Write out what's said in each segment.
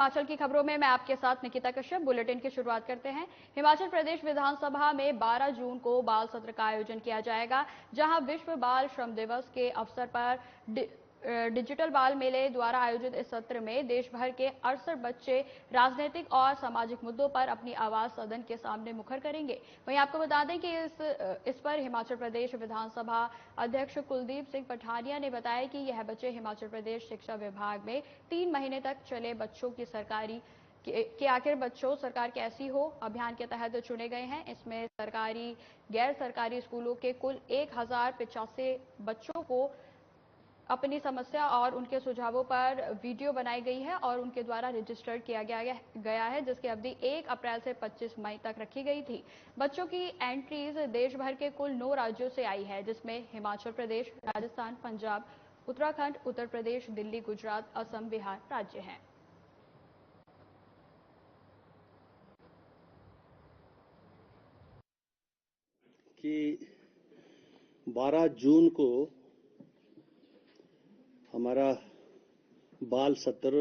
हिमाचल की खबरों में मैं आपके साथ निकिता कश्यप। बुलेटिन की शुरुआत करते हैं। हिमाचल प्रदेश विधानसभा में 12 जून को बाल सत्र का आयोजन किया जाएगा, जहां विश्व बाल श्रम दिवस के अवसर पर डिजिटल बाल मेले द्वारा आयोजित इस सत्र में देश भर के 68 बच्चे राजनीतिक और सामाजिक मुद्दों पर अपनी आवाज सदन के सामने मुखर करेंगे। वहीं आपको बता दें कि इस पर हिमाचल प्रदेश विधानसभा अध्यक्ष कुलदीप सिंह पठानिया ने बताया कि यह बच्चे हिमाचल प्रदेश शिक्षा विभाग में 3 महीने तक चले बच्चों की सरकारी कि आखिर बच्चों सरकार कैसी हो अभियान के तहत चुने गए हैं। इसमें सरकारी गैर सरकारी स्कूलों के कुल 1085 बच्चों को अपनी समस्या और उनके सुझावों पर वीडियो बनाई गई है और उनके द्वारा रजिस्टर्ड किया गया है, जिसकी अवधि 1 अप्रैल से 25 मई तक रखी गई थी। बच्चों की एंट्रीज देश भर के कुल 9 राज्यों से आई है, जिसमें हिमाचल प्रदेश, राजस्थान, पंजाब, उत्तराखंड, उत्तर प्रदेश, दिल्ली, गुजरात, असम, बिहार राज्य हैं। कि 12 जून को हमारा बाल सत्र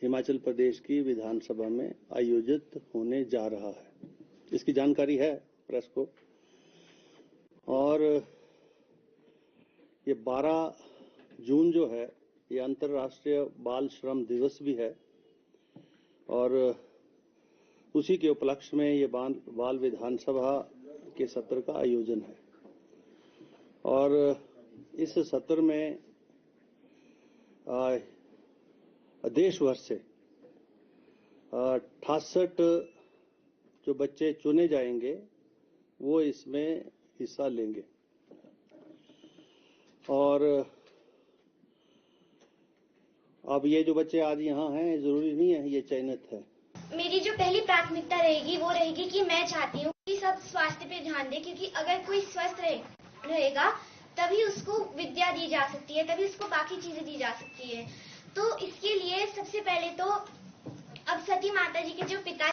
हिमाचल प्रदेश की विधानसभा में आयोजित होने जा रहा है। इसकी जानकारी है प्रेस को। और ये 12 जून जो है ये अंतर्राष्ट्रीय बाल श्रम दिवस भी है और उसी के उपलक्ष्य में ये बाल विधानसभा के सत्र का आयोजन है। और इस सत्र में देश भर से 68 जो बच्चे चुने जाएंगे वो इसमें हिस्सा लेंगे। और अब ये जो बच्चे आज यहाँ हैं जरूरी नहीं है ये चयनित है। मेरी जो पहली प्राथमिकता रहेगी वो रहेगी कि मैं चाहती हूँ कि सब स्वास्थ्य पे ध्यान दें, क्योंकि अगर कोई स्वस्थ रहेगा तभी उसको विद्या दी जा सकती है, तभी उसको बाकी चीजें दी जा सकती है। तो इसके लिए सबसे पहले तो अब सती माता जी के जो पिता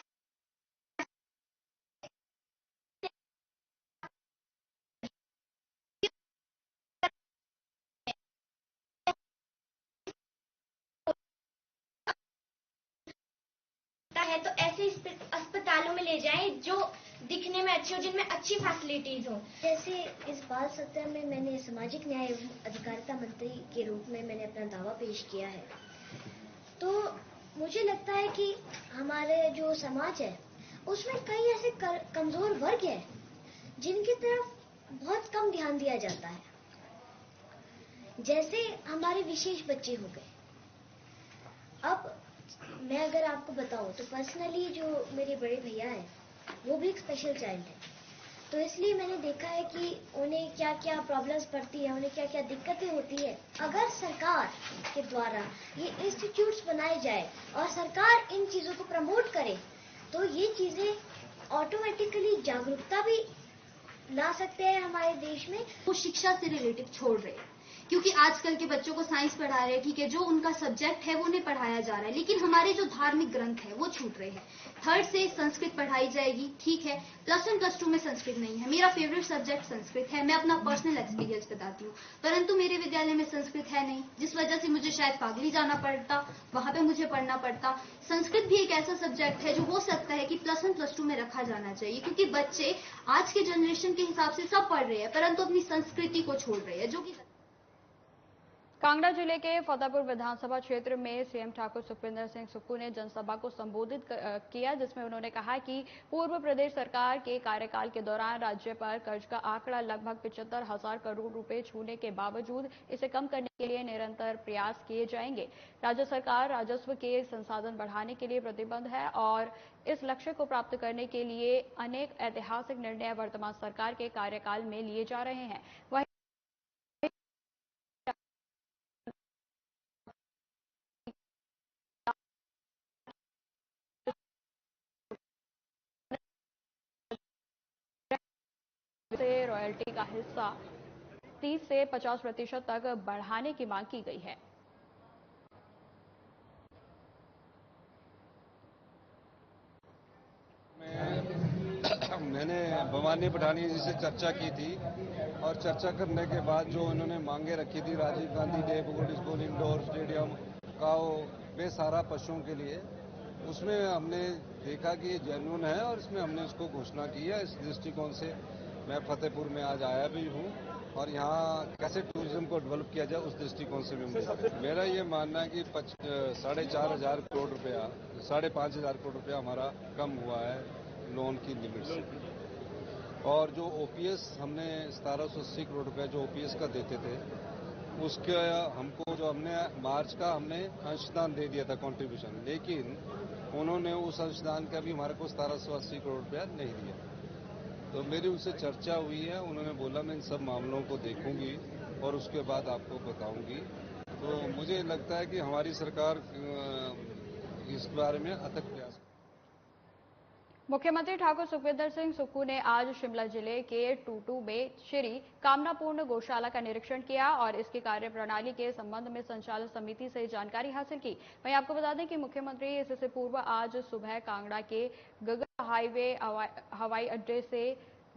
है तो ऐसे अस्पतालों में ले जाएं जो दिखने में अच्छे हो, जिनमें अच्छी फैसिलिटीज हो। जैसे इस बाल सत्र में मैंने सामाजिक न्याय एवं अधिकारिता मंत्री के रूप में मैंने अपना दावा पेश किया है। तो मुझे लगता है कि हमारे जो समाज है उसमें कई ऐसे कमजोर वर्ग है जिनकी तरफ बहुत कम ध्यान दिया जाता है। जैसे हमारे विशेष बच्चे हो गए। अब मैं अगर आपको बताऊं तो पर्सनली जो मेरे बड़े भैया हैं वो भी एक स्पेशल चाइल्ड है। तो इसलिए मैंने देखा है कि उन्हें क्या क्या प्रॉब्लम्स पड़ती है, उन्हें क्या क्या दिक्कतें होती है। अगर सरकार के द्वारा ये इंस्टीट्यूट्स बनाए जाए और सरकार इन चीजों को प्रमोट करे तो ये चीजें ऑटोमेटिकली जागरूकता भी ला सकते हैं हमारे देश में। वो शिक्षा से रिलेटेड छोड़ रहे हैं, क्योंकि आजकल के बच्चों को साइंस पढ़ा रहे हैं, ठीक है, जो उनका सब्जेक्ट है वो उन्हें पढ़ाया जा रहा है, लेकिन हमारे जो धार्मिक ग्रंथ है वो छूट रहे हैं। 3rd से संस्कृत पढ़ाई जाएगी, ठीक है, +1 +2 में संस्कृत नहीं है। मेरा फेवरेट सब्जेक्ट संस्कृत है, मैं अपना पर्सनल एक्सपीरियंस बताती हूँ, परंतु मेरे विद्यालय में संस्कृत है नहीं, जिस वजह से मुझे शायद फागली जाना पड़ता, वहां पे मुझे पढ़ना पड़ता। संस्कृत भी एक ऐसा सब्जेक्ट है जो हो सकता है कि +1 +2 में रखा जाना चाहिए, क्योंकि बच्चे आज के जनरेशन के हिसाब से सब पढ़ रहे हैं परंतु अपनी संस्कृति को छोड़ रहे हैं, जो कि कांगड़ा जिले के फतेहपुर विधानसभा क्षेत्र में सीएम ठाकुर सुखविंदर सिंह सुक्खू ने जनसभा को संबोधित किया, जिसमें उन्होंने कहा कि पूर्व प्रदेश सरकार के कार्यकाल के दौरान राज्य पर कर्ज का आंकड़ा लगभग 75,000 करोड़ रुपए छूने के बावजूद इसे कम करने के लिए निरंतर प्रयास किए जाएंगे। राज्य सरकार राजस्व के संसाधन बढ़ाने के लिए प्रतिबद्ध है और इस लक्ष्य को प्राप्त करने के लिए अनेक ऐतिहासिक निर्णय वर्तमान सरकार के कार्यकाल में लिए जा रहे हैं। वहीं से रॉयल्टी का हिस्सा 30 से 50% तक बढ़ाने की मांग की गई है। मैंने भवानी पठानिया जी से चर्चा की थी और चर्चा करने के बाद जो उन्होंने मांगे रखी थी, Rajiv Gandhi day, school indoor stadium काऊ बेसहारा पशुओं के लिए, उसमें हमने देखा कि ये जेन्युइन है और इसमें हमने उसको घोषणा की है। इस दृष्टिकोण से मैं फतेहपुर में आज आया भी हूँ और यहाँ कैसे टूरिज्म को डेवलप किया जाए उस दृष्टिकोण से भी मेरा ये मानना है कि 4,500 करोड़ रुपया 5,500 करोड़ रुपया हमारा कम हुआ है लोन की लिमिट से। और जो ओपीएस हमने 1780 करोड़ रुपया जो ओपीएस का देते थे, उसके हमको जो हमने मार्च का हमने अंशदान दे दिया था कंट्रीब्यूशन, लेकिन उन्होंने उस अंशदान का भी हमारे को 1780 करोड़ रुपया नहीं दिया। तो मेरी उनसे चर्चा हुई है, उन्होंने बोला मैं इन सब मामलों को देखूंगी और उसके बाद आपको बताऊंगी। तो मुझे लगता है कि हमारी सरकार इस बारे में अथक प्रयास। मुख्यमंत्री ठाकुर सुखविंदर सिंह सुक्खू ने आज शिमला जिले के टूटू में श्री कामनापूर्ण गौशाला का निरीक्षण किया और इसकी कार्यप्रणाली के संबंध में संचालन समिति से जानकारी हासिल की। वहीं आपको बता दें कि मुख्यमंत्री इससे पूर्व आज सुबह कांगड़ा के गगन हाईवे हवाई अड्डे से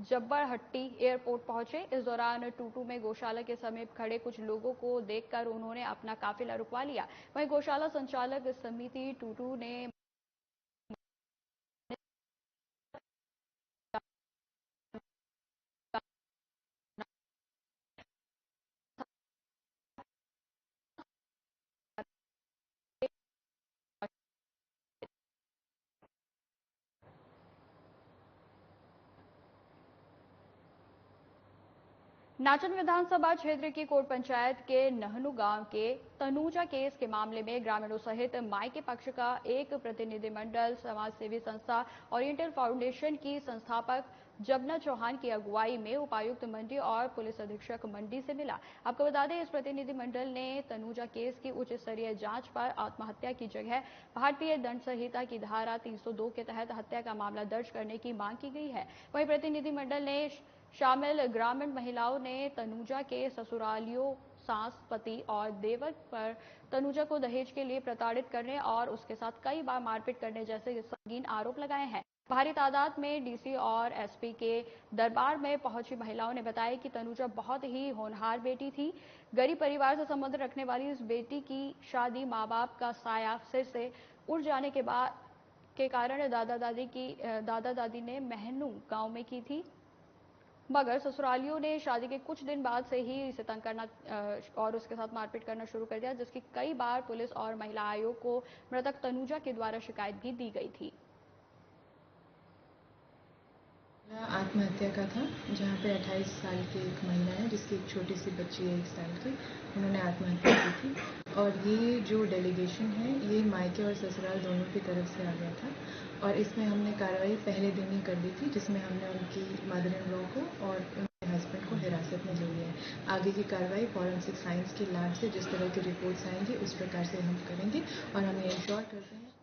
जब्बरहट्टी एयरपोर्ट पहुंचे। इस दौरान टूटू में गौशाला के समीप खड़े कुछ लोगों को देखकर उन्होंने अपना काफिला रुकवा लिया। वहीं गौशाला संचालक समिति टूटू ने नाचन विधानसभा क्षेत्र की कोट पंचायत के नहनू गांव के तनुजा केस के मामले में ग्रामीणों सहित मायके पक्ष का एक प्रतिनिधिमंडल समाज सेवी संस्था ओरिएंटल फाउंडेशन की संस्थापक जबना चौहान की अगुवाई में उपायुक्त मंडी और पुलिस अधीक्षक मंडी से मिला। आपको बता दें, इस प्रतिनिधिमंडल ने तनुजा केस की उच्च स्तरीय जांच पर आत्महत्या की जगह भारतीय दंड संहिता की धारा 302 के तहत हत्या का मामला दर्ज करने की मांग की गई है। वहीं प्रतिनिधिमंडल ने शामिल ग्रामीण महिलाओं ने तनुजा के ससुरालियों, सास, पति और देवर पर तनुजा को दहेज के लिए प्रताड़ित करने और उसके साथ कई बार मारपीट करने जैसे संगीन आरोप लगाए हैं। भारी तादाद में डीसी और एसपी के दरबार में पहुंची महिलाओं ने बताया कि तनुजा बहुत ही होनहार बेटी थी। गरीब परिवार से संबंध रखने वाली इस बेटी की शादी माँ बाप का साया सिर से उड़ जाने के कारण दादा दादी ने महनू गांव में की थी, मगर ससुरालियों ने शादी के कुछ दिन बाद से ही इसे तंग करना और उसके साथ मारपीट करना शुरू कर दिया, जिसकी कई बार पुलिस और महिला आयोग को मृतक तनुजा के द्वारा शिकायत भी दी गई थी। आत्महत्या का था, जहां पे 28 साल की एक महिला है जिसकी एक छोटी सी बच्ची है 1 साल की, उन्होंने आत्महत्या की थी। और ये जो डेलीगेशन है ये मायके और ससुराल दोनों की तरफ से आ गया था और इसमें हमने कार्रवाई पहले दिन ही कर दी थी, जिसमें हमने उनकी मदर इन लॉ को और उनके हस्बैंड को हिरासत में ले लिया है। आगे की कार्रवाई फॉरेंसिक साइंस की लैब से जिस तरह की रिपोर्ट्स आएंगी उस प्रकार से हम करेंगे और हम ये इंश्योर करते हैं।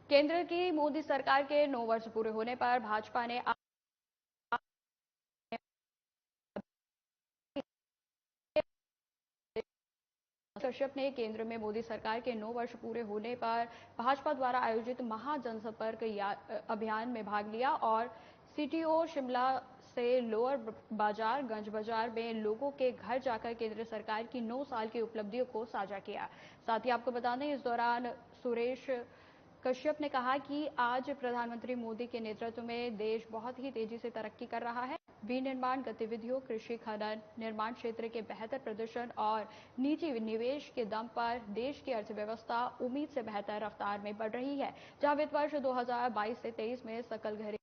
केंद्र की मोदी सरकार के 9 वर्ष पूरे होने पर भाजपा ने कश्यप ने केंद्र में मोदी सरकार के 9 वर्ष पूरे होने पर भाजपा द्वारा आयोजित महाजनसंपर्क अभियान में भाग लिया और सीटीओ शिमला से लोअर बाजार, गंज बाजार में लोगों के घर जाकर केंद्र सरकार की 9 साल की उपलब्धियों को साझा किया। साथ ही आपको बता दें, इस दौरान सुरेश कश्यप ने कहा कि आज प्रधानमंत्री मोदी के नेतृत्व में देश बहुत ही तेजी से तरक्की कर रहा है। विनिर्माण गतिविधियों, कृषि, खनन, निर्माण क्षेत्र के बेहतर प्रदर्शन और निजी निवेश के दम पर देश की अर्थव्यवस्था उम्मीद से बेहतर रफ्तार में बढ़ रही है। जहां वित्त वर्ष 2022 से 23 में सकल घरेलू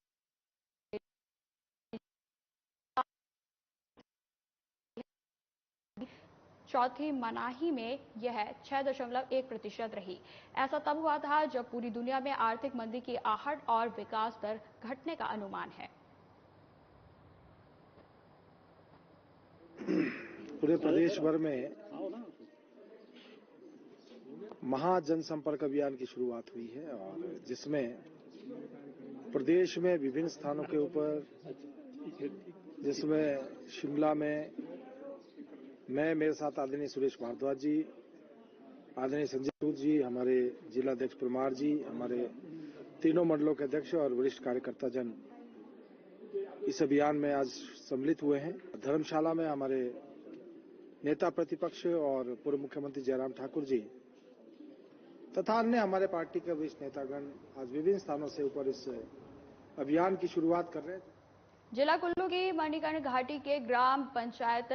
चौथी मनाही में यह 6.1% रही। ऐसा तब हुआ था जब पूरी दुनिया में आर्थिक मंदी की आहट और विकास दर घटने का अनुमान है। पूरे प्रदेश भर में महाजनसंपर्क अभियान की शुरुआत हुई है और जिसमें प्रदेश में विभिन्न स्थानों के ऊपर, जिसमें शिमला में मेरे साथ आदरणीय सुरेश भारद्वाज जी, आदरणीय संजय सूद जी, हमारे जिला अध्यक्ष परमार जी, हमारे तीनों मंडलों के अध्यक्ष और वरिष्ठ कार्यकर्ता जन इस अभियान में आज सम्मिलित हुए हैं। धर्मशाला में हमारे नेता प्रतिपक्ष और पूर्व मुख्यमंत्री जयराम ठाकुर जी तथा अन्य हमारे पार्टी के वरिष्ठ नेतागण आज विभिन्न स्थानों से ऊपर इस अभियान की शुरुआत कर रहे हैं। जिला कुल्लू की मणिकर्ण घाटी के ग्राम पंचायत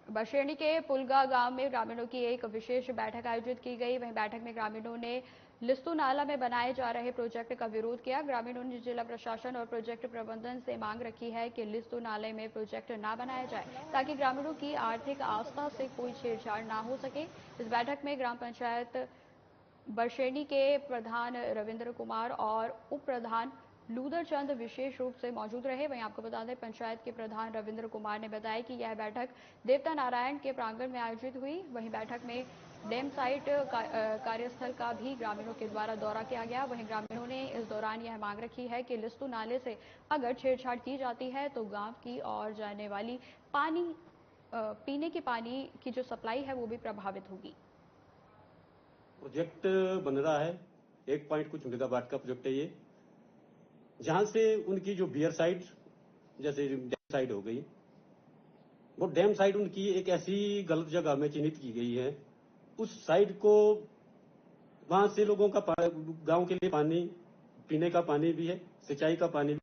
बशेरनी के पुलगा गांव में ग्रामीणों की एक विशेष बैठक आयोजित की गई। वहीं बैठक में ग्रामीणों ने लिस्तु नाला में बनाए जा रहे प्रोजेक्ट का विरोध किया। ग्रामीणों ने जिला प्रशासन और प्रोजेक्ट प्रबंधन से मांग रखी है कि लिस्तु नाले में प्रोजेक्ट न बनाया जाए ताकि ग्रामीणों की आर्थिक आस्था से कोई छेड़छाड़ न हो सके। इस बैठक में ग्राम पंचायत बशेरनी के प्रधान रविंद्र कुमार और उप प्रधान लूदर चंद विशेष रूप से मौजूद रहे। वहीं आपको बता दें, पंचायत के प्रधान रविंद्र कुमार ने बताया कि यह बैठक देवता नारायण के प्रांगण में आयोजित हुई। वहीं बैठक में डैम साइट कार्यस्थल का भी ग्रामीणों के द्वारा दौरा किया गया। वहीं ग्रामीणों ने इस दौरान यह मांग रखी है कि लिस्तु नाले से अगर छेड़छाड़ की जाती है तो गांव की ओर जाने वाली पीने के पानी की जो सप्लाई है वो भी प्रभावित होगी। प्रोजेक्ट बन रहा है 1 पॉइंट कुछ मेगावाट का प्रोजेक्ट है ये, जहां से उनकी जो बियर साइट जैसे डैम साइट हो गई, वो डैम साइट उनकी एक ऐसी गलत जगह में चिन्हित की गई है। उस साइट को वहां से लोगों का गांव के लिए पानी, पीने का पानी भी है, सिंचाई का पानी भी